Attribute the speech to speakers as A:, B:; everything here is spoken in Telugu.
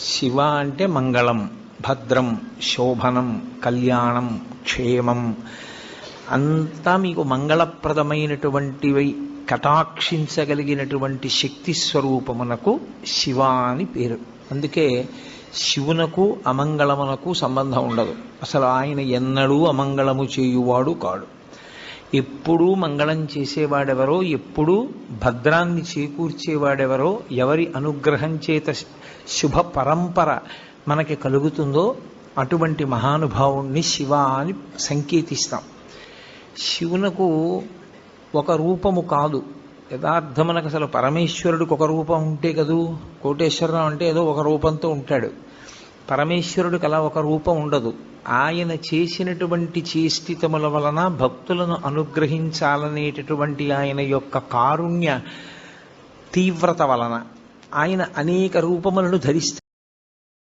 A: శివ అంటే మంగళం, భద్రం, శోభనం, కళ్యాణం, క్షేమం అంతా మీకు మంగళప్రదమైనటువంటివి కటాక్షించగలిగినటువంటి శక్తి స్వరూపమునకు శివ అని పేరు. అందుకే శివునకు అమంగళమునకు సంబంధం ఉండదు. అసలు ఆయన ఎన్నడూ అమంగళము చేయువాడు కాడు. ఎప్పుడూ మంగళం చేసేవాడెవరో, ఎప్పుడూ భద్రాన్ని చేకూర్చేవాడెవరో, ఎవరి అనుగ్రహం చేత శుభ పరంపర మనకి కలుగుతుందో అటువంటి మహానుభావుణ్ణి శివ అని సంకేతిస్తాం. శివునకు ఒక రూపము కాదు, యథార్థమునకు అసలు పరమేశ్వరుడికి ఒక రూపం ఉంటే కదూ. కోటేశ్వరరావు అంటే ఏదో ఒక రూపంతో ఉంటాడు. పరమేశ్వరుడికి అలా ఒక రూపం ఉండదు. ఆయన చేసినటువంటి చేష్టితముల వలన భక్తులను అనుగ్రహించాలనేటటువంటి ఆయన యొక్క కారుణ్య తీవ్రత వలన ఆయన అనేక రూపములను ధరిస్తారు.